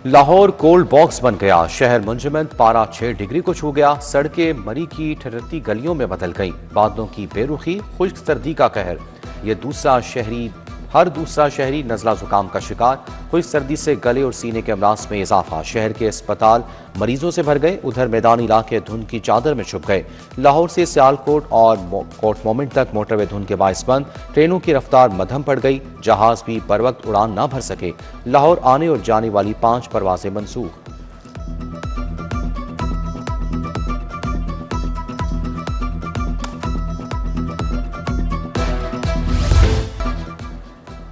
Lahore cold box बन गया। शहर मुंजमद, पारा 6 डिग्री को छू गया। सड़कें मरी की ठहरती गलियों में बदल गईं। बादलों की बेरुखी, खुश्क सर्दी का कहर। हर दूसरा शहरी नजला जुकाम का शिकार। खुश्क सर्दी से गले और सीने के अमराज में इजाफा। शहर के अस्पताल मरीजों से भर गए। उधर मैदानी इलाके धुंध की चादर में छुप गए। लाहौर से सियालकोट और कोट मोमेंट तक मोटरवे धुंध के बायस बंद। ट्रेनों की रफ्तार मध्यम पड़ गई। जहाज भी बर वक्त उड़ान ना भर सके। लाहौर आने और जाने वाली 5 परवाजें मनसूख।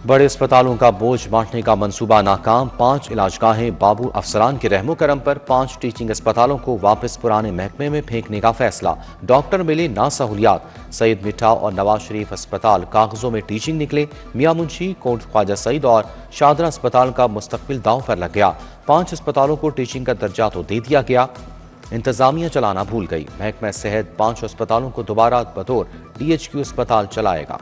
बड़े अस्पतालों का बोझ बांटने का मंसूबा नाकाम। 5 इलाजगाहें बाबू अफसरान के रहमो करम पर 5 टीचिंग अस्पतालों को वापस पुराने महकमे में फेंकने का फैसला। डॉक्टर मिले ना सहूलियात। सईद मिठा और नवाज शरीफ अस्पताल कागजों में टीचिंग निकले। मियां मुंशी, कोट ख्वाजा सईद और शादरा अस्पताल का मुस्तकबिल दांव पर लग गया। 5 अस्पतालों को टीचिंग का दर्जा तो दे दिया गया, इंतजामिया चलाना भूल गई। महकमा सेहत 5 अस्पतालों को दोबारा बतौर DHQ अस्पताल चलाएगा।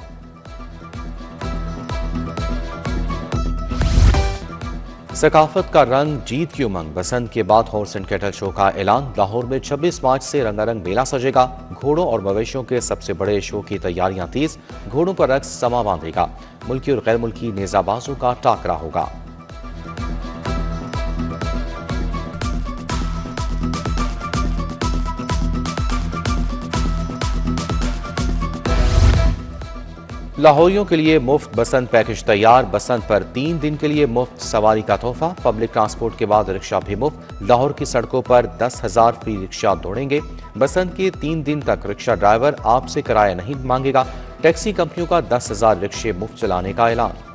सकाफत का रंग, जीत की उमंग। बसंत के बाद हॉर्स एंड कैटल शो का ऐलान। लाहौर में 26 मार्च से रंगारंग मेला सजेगा। घोड़ों और मवेशियों के सबसे बड़े शो की तैयारियां तेज। घोड़ों पर रक्स समा बांधेगा। मुल्की और गैर मुल्की नेजाबाजों का टाकरा होगा। लाहौरियों के लिए मुफ्त बसंत पैकेज तैयार। बसंत पर 3 दिन के लिए मुफ्त सवारी का तोहफा। पब्लिक ट्रांसपोर्ट के बाद रिक्शा भी मुफ्त। लाहौर की सड़कों पर 10,000 फ्री रिक्शा दौड़ेंगे। बसंत के 3 दिन तक रिक्शा ड्राइवर आपसे किराया नहीं मांगेगा। टैक्सी कंपनियों का 10,000 रिक्शे मुफ्त चलाने का ऐलान।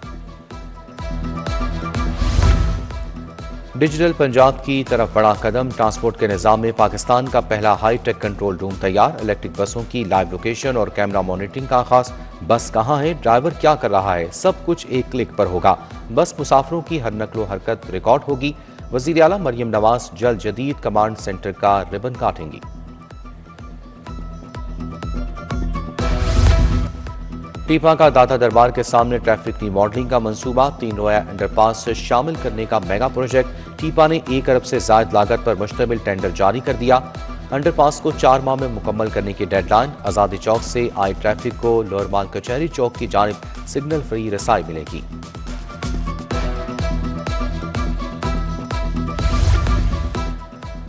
डिजिटल पंजाब की तरफ बड़ा कदम। ट्रांसपोर्ट के निजाम में पाकिस्तान का पहला हाई टेक कंट्रोल रूम तैयार। इलेक्ट्रिक बसों की लाइव लोकेशन और कैमरा मॉनिटरिंग का आगाज। बस कहां है, ड्राइवर क्या कर रहा है, सब कुछ एक क्लिक पर होगा। बस मुसाफिरों की हर नकलो हरकत रिकॉर्ड होगी। वजीर आला मरियम नवाज जल्द जदीद कमांड सेंटर का रिबन काटेंगी। टीपा का दाता दरबार के सामने ट्रैफिक रिमॉडलिंग का मंसूबा। 3 रोया अंडरपास से शामिल करने का मेगा प्रोजेक्ट। टीपा ने 1 अरब से ज्यादा लागत पर मुश्तमिल टेंडर जारी कर दिया। अंडरपास को 4 माह में मुकम्मल करने की डेडलाइन। आजादी चौक से आए ट्रैफिक को लोअर माल कचहरी चौक की जानिब सिग्नल फ्री रसाई मिलेगी।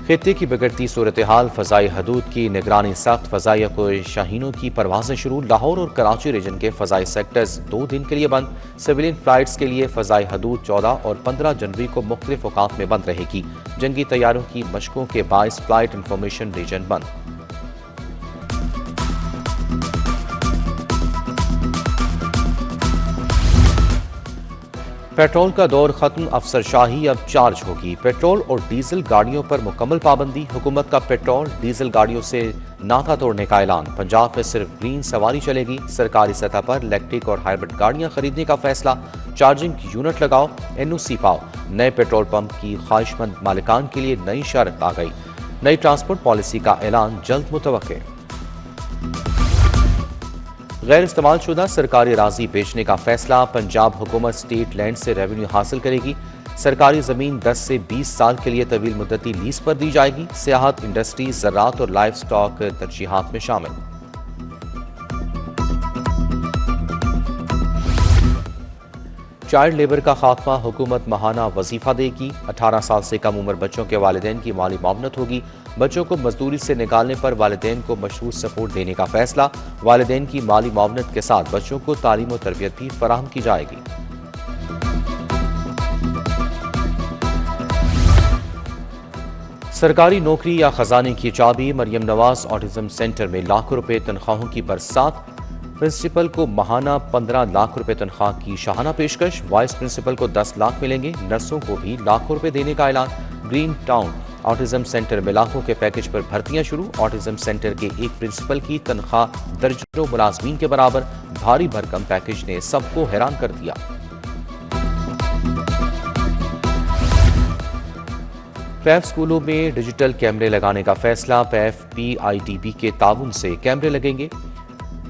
खित्ते की बिगड़ती सूरत हाल, फजाई हदूद की निगरानी सख्त। फजाइया को शाहीनों की परवाजें शुरू। लाहौर और कराची रीजन के फजाई सेक्टर्स 2 दिन के लिए बंद। सिविलियन फ्लाइट्स के लिए फजाई हदूद 14 और 15 जनवरी को मुख्तलिफ औकात में बंद रहेगी। जंगी तैयारों की मशकों के बायस फ्लाइट इंफॉर्मेशन रीजन बंद। पेट्रोल का दौर खत्म, अफसरशाही अब चार्ज होगी। पेट्रोल और डीजल गाड़ियों पर मुकम्मल पाबंदी। हुकूमत का पेट्रोल डीजल गाड़ियों से नाता तोड़ने का ऐलान। पंजाब में सिर्फ ग्रीन सवारी चलेगी। सरकारी सतह पर इलेक्ट्रिक और हाइब्रिड गाड़ियां खरीदने का फैसला। चार्जिंग यूनिट लगाओ, NOC पाओ। नए पेट्रोल पंप की ख्वाहिशमंद मालिकान के लिए नई शर्त आ गई। नई ट्रांसपोर्ट पॉलिसी का ऐलान जल्द मुतवक्के। गैर इस्तेमाल शुदा सरकारी अराजी बेचने का फैसला। पंजाब हुकूमत स्टेट लैंड से रेवेन्यू हासिल करेगी। सरकारी जमीन 10 से 20 साल के लिए तवील मुद्दती लीज पर दी जाएगी। सियाहत, इंडस्ट्री, ज़राअत और लाइफ स्टॉक तरजीहात में शामिल। चाइल्ड लेबर का खात्मा। हुकूमत माहाना वजीफा देगी। 18 साल से कम उम्र बच्चों के वालिदैन की माली मामनत होगी। बच्चों को मजदूरी से निकालने पर वालिदैन को मशरूत सपोर्ट देने का फैसला। वालिदैन की माली मामनत के साथ बच्चों को तालीम और तरबियत भी फराहम की जाएगी। सरकारी नौकरी या खजाने की चाबी। मरियम नवाज ऑटिज्म सेंटर में लाखों रुपए तनख्वाहों की बरसात। प्रिंसिपल को माहाना 15 लाख रुपए तनख्वाह की शाहाना पेशकश। वाइस प्रिंसिपल को 10 लाख मिलेंगे। नर्सों को भी लाखों रुपए देने का ऐलान। ग्रीन टाउन ऑटिज्म सेंटर में लाखों के पैकेज पर भर्तियां शुरू। ऑटिज्म सेंटर के एक प्रिंसिपल की तनख्वाह दर्जनों मुलाजमीन के बराबर। भारी भरकम पैकेज ने सबको हैरान कर दिया। पैफ स्कूलों में डिजिटल कैमरे लगाने का फैसला। पैफ PIDB के ताउन से कैमरे लगेंगे।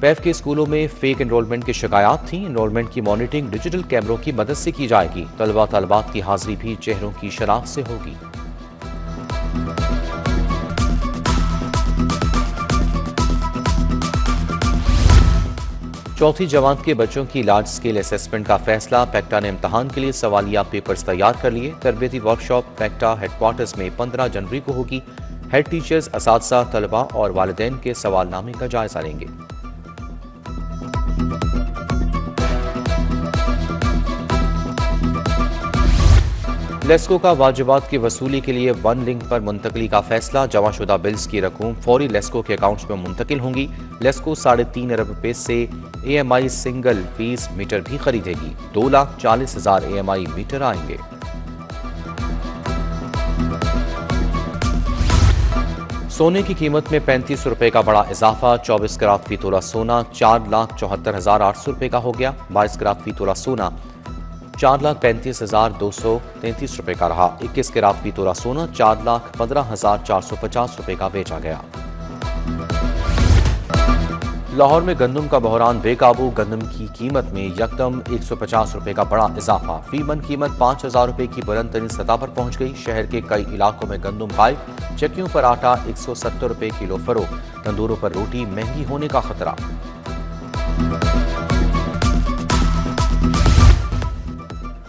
पैफ के स्कूलों में फेक एनरोलमेंट की शिकायत थी। एनरोलमेंट की मॉनिटरिंग डिजिटल कैमरों की मदद से की जाएगी। तलबा तलबात की हाजिरी भी चेहरों की शनाख्त से होगी। चौथी जमात के बच्चों की लार्ज स्केल असेसमेंट का फैसला। पैक्टा ने इम्तहान के लिए सवालिया पेपर्स तैयार कर लिए। तरबियती वर्कशॉप पैक्टा हेडक्वार्टर्स में 15 जनवरी को होगी। हेड टीचर्स, असातिज़ा, तलबा और वालिदैन के सवालनामे का जायजा लेंगे। लेस्को का वाजिबात की वसूली के लिए वन लिंक पर मुंतकली का फैसला। जमाशुदा बिल्स की रकूम फौरी लेस्को के अकाउंट्स में मुंतकिल होंगी। लेस्को 3.5 अरब रुपए से AMI सिंगल फीस मीटर भी खरीदेगी। 2,40,000 AMI मीटर आएंगे। सोने की कीमत में 35 रुपए का बड़ा इजाफा। 24 कैरेट फी तोला सोना 4,74,800 रुपए का हो गया। 22 कैरेट फी तोला सोना 4,35,233 रुपए का रहा। 21 कैरेट फी तोला सोना 4,15,450 रुपए का बेचा गया। लाहौर में गंदम का बहरान बेकाबू। गंदम की कीमत में यकदम 150 रुपए का बड़ा इजाफा। फी मन कीमत 5,000 रुपए की बुलंद तरीन सतह पर पहुंच गई। शहर के कई इलाकों में गंदम गायब। चक्कियों पर आटा 170 रुपए किलो फरोख्त। तंदूरों पर रोटी महंगी होने का खतरा।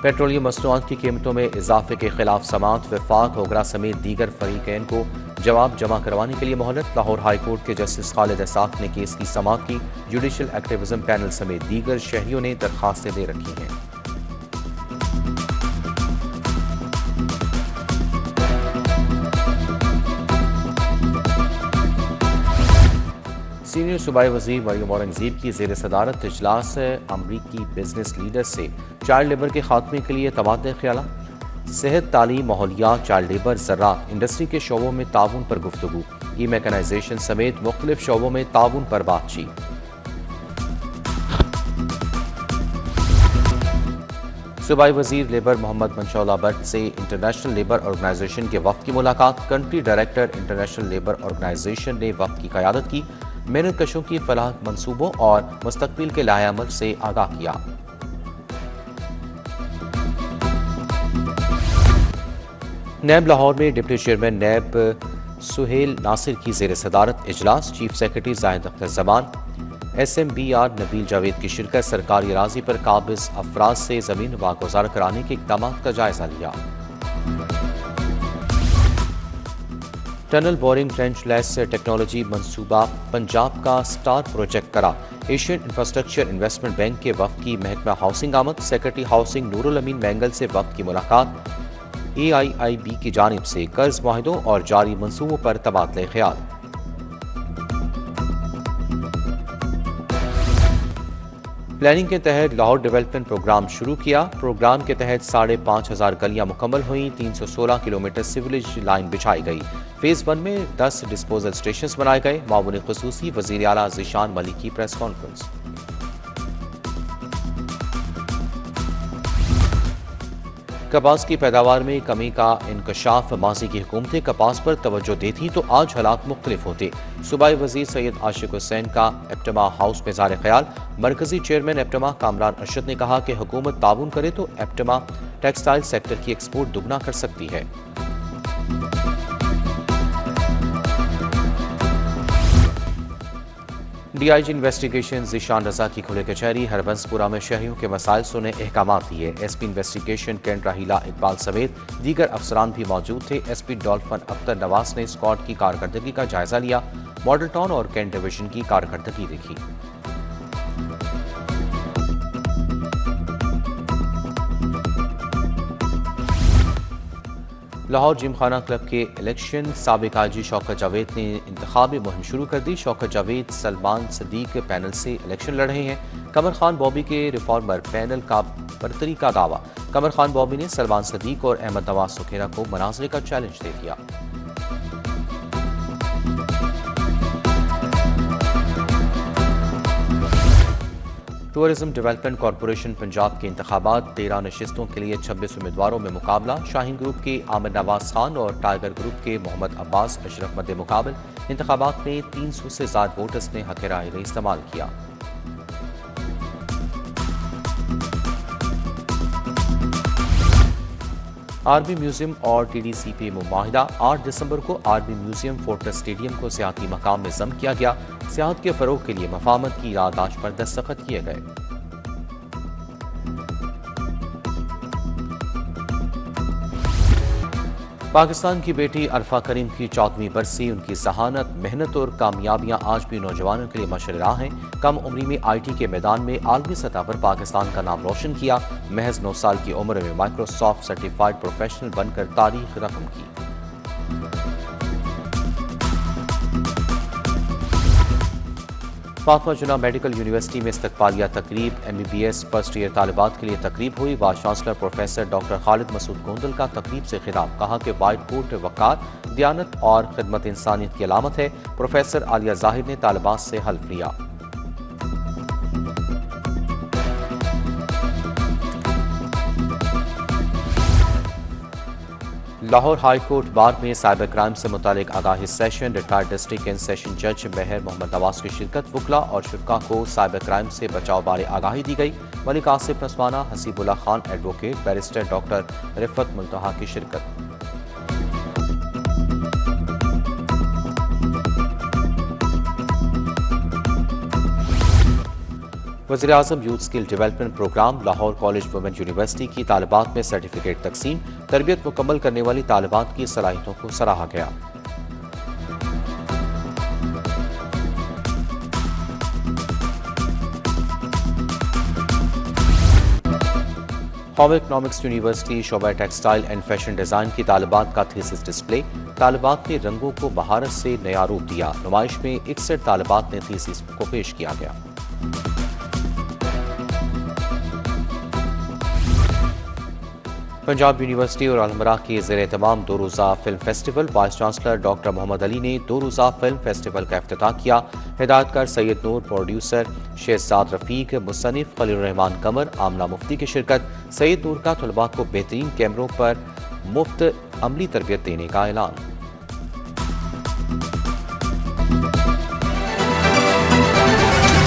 पेट्रोलियम मसनूआत की कीमतों में इजाफे के खिलाफ समात। वफाक, ओगरा समेत दीगर फरीकैन को जवाब जमा करवाने के लिए मोहलत। लाहौर हाई कोर्ट के जस्टिस खालिद इसाक ने केस की समात की। जुडिशल एक्टिविज्म पैनल समेत दीगर शहरियों ने दरखास्तें दे रखी हैं। सीनियर सूबाई वजीर मरियम औरंगजेब की जेर सदारत इजलास अमरीकी बिजनेस लीडर से चाइल्ड लेबर के खात्मे के लिए तबादले ख्यालात। सेहत, तालीम, माहौलियात, चाइल्ड लेबर, ज़राअत, इंडस्ट्री के शोबों में ताउन पर गुफ्तगू। ई मैकेनाइजेशन समेत मुख्तलिफ शोबों में ताउन पर बातचीत। सूबाई वजीर लेबर मोहम्मद मंशौला भट्ट से इंटरनेशनल लेबर ऑर्गेनाइजेशन के वफ्द की मुलाकात। Country director international labour organisation ने वफ्द की क़यादत की। मेहनत कशों की फलाह मंसूबों और मुस्तकबिल के लाएअमल से आगाह किया। नैब लाहौर में डिप्टी चेयरमैन नैब सुहेल नासिर की जेर सदारत इजलास। Chief secretary Zahid Akhtar Zaman, SMBR Nabeel Javed की शिरकत। सरकारी अराजी पर काबिज अफराज से जमीन वागुजार कराने के इक़दाम का जायजा लिया। Tunnel boring trench less technology मंसूबा पंजाब का स्टार प्रोजेक्ट करा। एशियन इंफ्रास्ट्रक्चर इन्वेस्टमेंट बैंक के वफ्द की महकमा हाउसिंग आमद। सेक्रेटरी हाउसिंग नूरुल अमीन मैंगल से वफ्द की मुलाकात। AIIB की जानिब से कर्ज माहिदों और जारी मंसूबों पर तबादले ख्याल। प्लानिंग के तहत लाहौर डेवलपमेंट प्रोग्राम शुरू किया। प्रोग्राम के तहत 5,500 गलियां मुकम्मल हुई। 316 किलोमीटर सिविलेज लाइन बिछाई गई। फेज 1 में 10 डिस्पोजल स्टेशन बनाए गए। मामून खुसूसी वज़ीर आला ज़ीशान मलिक की प्रेस कॉन्फ्रेंस। कपास की पैदावार में कमी का इंकशाफ। माजी की हुकूमतें कपास पर तवज्जो देती तो आज हालात मुख्तलिफ होते। सूबाई वजीर सैयद आशिक हुसैन का एप्टमा हाउस में ज़ाहिर ख्याल। मरकजी चेयरमैन एप्टमा कामरान अरशद ने कहा कि हुकूमत ताउन करे तो एप्टमा टेक्सटाइल सेक्टर की एक्सपोर्ट दुगना कर सकती है। DIG इन्वेस्टिगेशन ज़ीशान रजा की खुले कचहरी। हरबंसपुरा में शहरियों के मसाइल सुने, अहकामात दिए। SP इन्वेस्टिगेशन कैंट राहीला इकबाल समेत दीगर अफसरान भी मौजूद थे। SP डॉल्फन अख्तर नवाज ने स्क्वाड की कारकर्दगी का जायजा लिया। मॉडल टाउन और कैंट डिवीजन की कारकर्दगी देखी। लाहौर जिमखाना क्लब के इलेक्शन। साबिक IG शौकत जावेद ने इंतखाबी मुहिम शुरू कर दी। शौकत जावेद सलमान सदीक पैनल से इलेक्शन लड़ रहे हैं। कमर खान बॉबी के रिफॉर्मर पैनल का बरतरी का दावा। कमर खान बॉबी ने सलमान सदीक और अहमद नवाज सुखेरा को मनाजरे का चैलेंज दे दिया। टूरिज्म डेवलपमेंट कॉरपोरेशन पंजाब के इंतखाबात। 13 नशिस्तों के लिए 26 उम्मीदवारों में मुकाबला। शाहीन ग्रुप के आमिर नवाज खान और टाइगर ग्रुप के मोहम्मद अब्बास अशरफ मद्दे मुकाबल। इंतखाबात में 300 से ज्यादा वोटर्स ने हक राय इस्तेमाल किया। आर्मी म्यूजियम और TDCP मुमाहिदा 8 दिसंबर को आर्मी म्यूजियम फोर्ट्रेस स्टेडियम को सियाहती मकाम में जम किया गया। सियाहत के फरोग के लिए मफाहमत की याददाश्त पर दस्तखत किए गए। पाकिस्तान की बेटी अरफा करीम की 14वीं बरसी। उनकी जहानत, मेहनत और कामयाबियां आज भी नौजवानों के लिए मशरे राह हैं। कम उम्री में IT के मैदान में आलमी सतह पर पाकिस्तान का नाम रोशन किया। महज 9 साल की उम्र में माइक्रोसॉफ्ट सर्टिफाइड प्रोफेशनल बनकर तारीख रकम की। फातिमा जुना मेडिकल यूनिवर्सिटी में इस्तकबालिया तकरीब। MBBS फर्स्ट ईयर तालिबात के लिए तकरीब हुई। Vice chancellor professor doctor Khalid Masood Gondal का तकरीब से खिताब। कहा कि वाइट कोट वक़ार, दियानत और खिदमत इंसानियत की अलामत है। प्रोफेसर आलिया जाहिर ने तालिबात से हल्फ लिया। लाहौर हाई कोर्ट बार में साइबर क्राइम से मुतालिक आगाही session. Retired district and session जज मेहर मोहम्मद नवाज की शिरकत। वकला और शुरा को साइबर क्राइम से बचाव बारे आगाही दी गई। Malik Asif Naswana, Haseebullah Khan advocate, barrister doctor Rifat Multaha की शिरकत। वज़ीर-ए-आज़म youth skill development programme. Lahore college women university की तालिबात में सर्टिफिकेट तकसीम। तरबियत मुकम्मल करने वाली तालिबात की सलाहियतों को सराहा गया। होम इकनॉमिक्स यूनिवर्सिटी शोबा टेक्सटाइल एंड फैशन डिज़ाइन की तालिबात का थीसिस डिस्प्ले। तालिबात ने रंगों को महारत से नया रूप दिया। नुमाइश में 61 तालिबात ने थीसिस को पेश किया गया। पंजाब यूनिवर्सिटी और अलमरा के ज़ेर एहतमाम 2 रोज़ा film festival. Vice chancellor doctor Mohammad Ali ने 2 रोज़ा फिल्म फेस्टिवल का इफ्तिताह किया। हिदायतकार सैयद नूर, प्रोड्यूसर शेहजाद रफ़ीक, मुसन्निफ खलील रहमान कमर, आमना मुफ्ती की शिरकत। सैयद नूर का तलबा को बेहतरीन कैमरों पर मुफ्त अमली तरबियत देने का ऐलान।